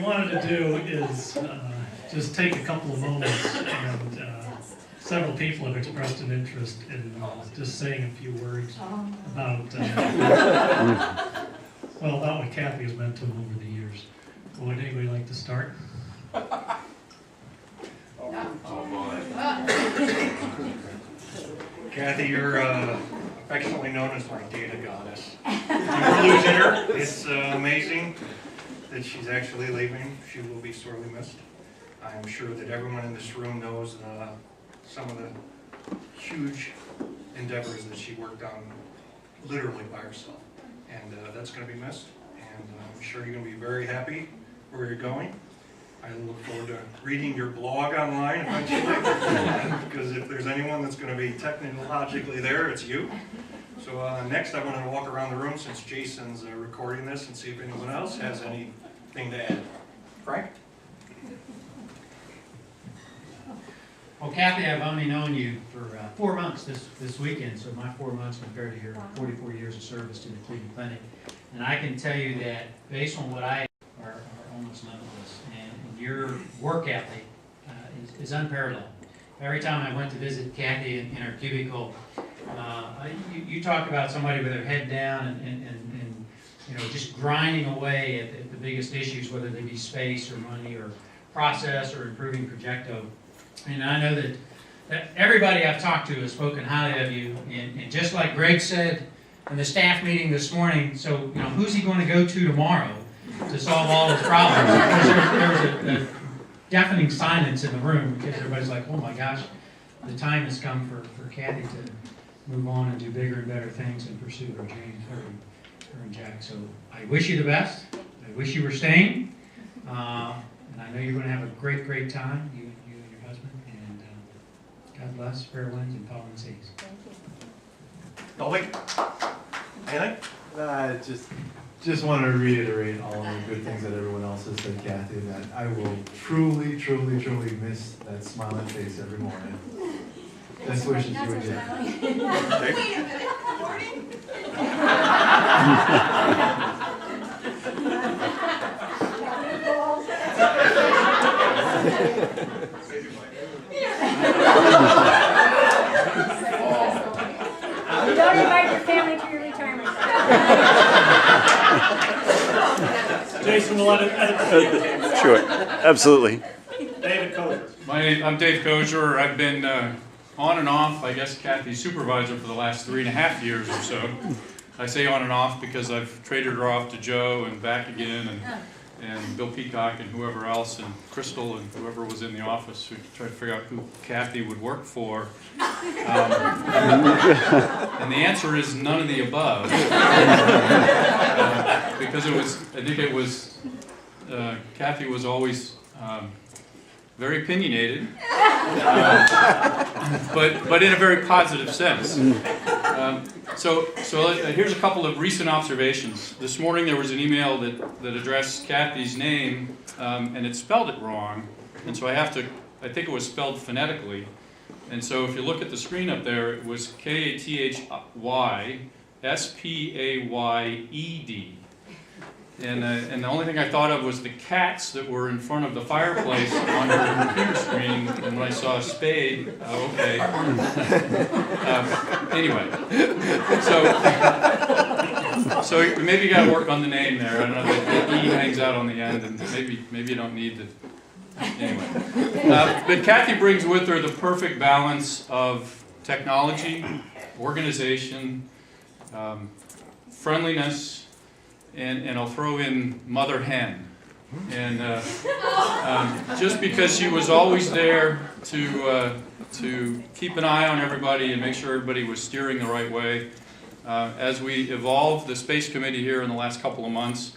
wanted to do is just take a couple of moments, and several people have expressed an interest in just saying a few words about, well, about what Kathi has meant to them over the years. Would anybody like to start? Kathi, you're affectionately known as my data goddess. You're losing her. It's amazing that she's actually leaving. She will be sorely missed. I'm sure that everyone in this room knows some of the huge endeavors that she worked on literally by herself. And that's going to be missed. And I'm sure you're going to be very happy where you're going. I look forward to reading your blog online eventually, because if there's anyone that's going to be technologically there, it's you. So next I want to walk around the room, since Jason's recording this, and see if anyone else has anything to add. Frank? Well, Kathi, I've only known you for 4 months this weekend, so my 4 months compared to your 44 years of service to the Cleveland Clinic. And I can tell you that based on what I are almost limitless, and your work ethic is unparalleled. Every time I went to visit Kathi in her cubicle, you talk about somebody with their head down and you know, just grinding away at the biggest issues, whether they be space or money or process or improving Projecto. And I know that everybody I've talked to has spoken highly of you, and just like Greg said in the staff meeting this morning, so you know, who's he going to go to tomorrow to solve all his problems? There was a deafening silence in the room, because everybody's like, oh my gosh, the time has come for Kathi to move on and do bigger and better things and pursue her dreams, her and Jack. So I wish you the best. I wish you were staying. And I know you're going to have a great, great time, you and your husband. And God bless, fair winds and falling seas. Dolby? Anything? Just want to reiterate all of the good things that everyone else has said, Kathi, that I will truly, truly, truly miss that smiling face every morning. Best wishes you and Jack. Wait a minute, morning? You don't invite your family to your retirement party. Jason will edit. Sure, absolutely. David Kozer. I'm Dave Kozer. I've been on and off, I guess, Kathy's supervisor for the last 3.5 years or so. I say on and off because I've traded her off to Joe and back again, and Bill Peacock and whoever else, and Crystal and whoever was in the office who tried to figure out who Kathi would work for. And the answer is none of the above. Because I think it was, Kathi was always very opinionated, but in a very positive sense. So here's a couple of recent observations. This morning there was an email that addressed Kathy's name, and it spelled it wrong, and so I think it was spelled phonetically. And so if you look at the screen up there, it was Kathy Spayde. And the only thing I thought of was the cats that were in front of the fireplace on her computer screen, and when I saw Spade, okay. Anyway, so maybe you got to work on the name there. I don't know, the E hangs out on the end, and maybe you don't need to. Anyway, but Kathi brings with her the perfect balance of technology, organization, friendliness, and I'll throw in mother hen. And just because she was always there to keep an eye on everybody and make sure everybody was steering the right way. As we evolved the Space Committee here in the last couple of months,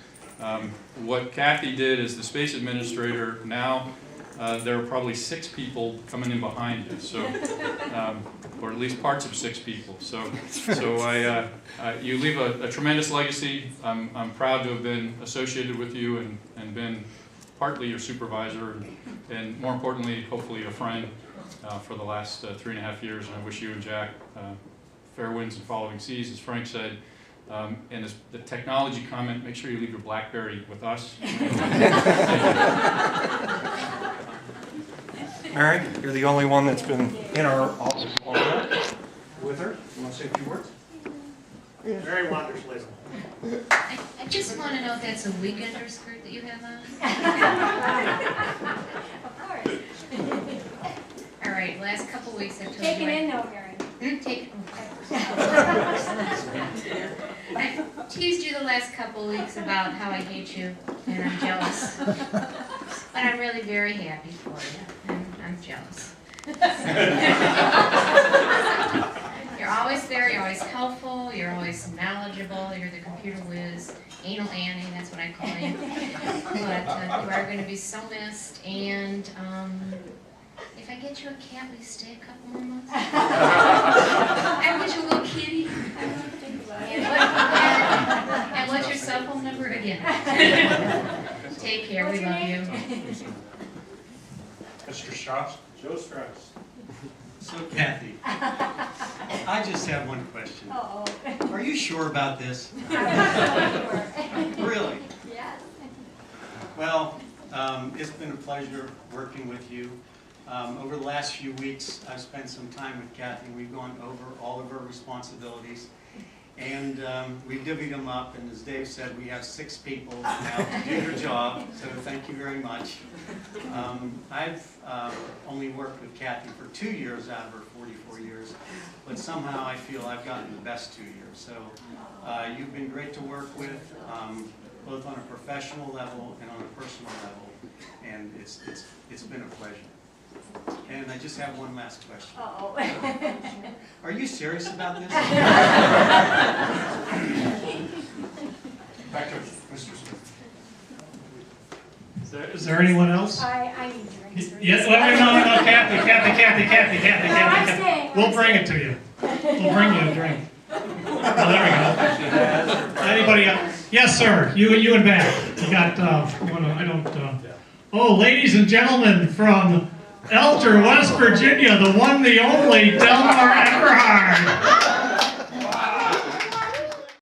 what Kathi did as the Space Administrator, now there are probably 6 people coming in behind you, so, or at least parts of 6 people. So you leave a tremendous legacy. I'm proud to have been associated with you and been partly your supervisor, and more importantly, hopefully a friend for the last 3.5 years. And I wish you and Jack fair winds and following seas, as Frank said. And the technology comment, make sure you leave your BlackBerry with us. Mary, you're the only one that's been in our office longer with her. You want to say a few words? Mary Wanders Liz. I just want to know if that's a weekender skirt that you have on. Of course. All right, last couple weeks I've told Take you. it in though, Mary. Take. I teased you the last couple weeks about how I hate you and I'm jealous. But I'm really very happy for you. I'm jealous. You're always there, you're always helpful, you're always knowledgeable, you're the computer whiz, anal Annie, that's what I call you. But you are going to be so missed, and if I get you a cat, will you stay a couple more months? I get you a little kitty. And what's your cell phone number again? Take care, we love you. Mr. Strauss? Joe Strauss. So Kathy, I just have one question. Uh-oh. Are you sure about this? I'm Really? Yes. Well, it's been a pleasure working with you. Over the last few weeks, I've spent some time with Kathy, and we've gone over all of her responsibilities. And we've divvied them up, and as Dave said, we have 6 people now to do your job, so thank you very much. I've only worked with Kathy for 2 years out of her 44 years, but somehow I feel I've gotten the best 2 years. So you've been great to work with, both on a professional level and on a personal level, and it's been a pleasure. And I just have one last question. Uh-oh. Are you serious about this? Back to Mr. Smith. Is there anyone else? I need drinks. Yes, no, Kathy. I'm staying. We'll bring it to you. We'll bring you a drink. Oh, there we go. Anybody else? Yes, sir. You and back. You got, oh, ladies and gentlemen from Elter, West Virginia, the one, the only, Delmar Everhard.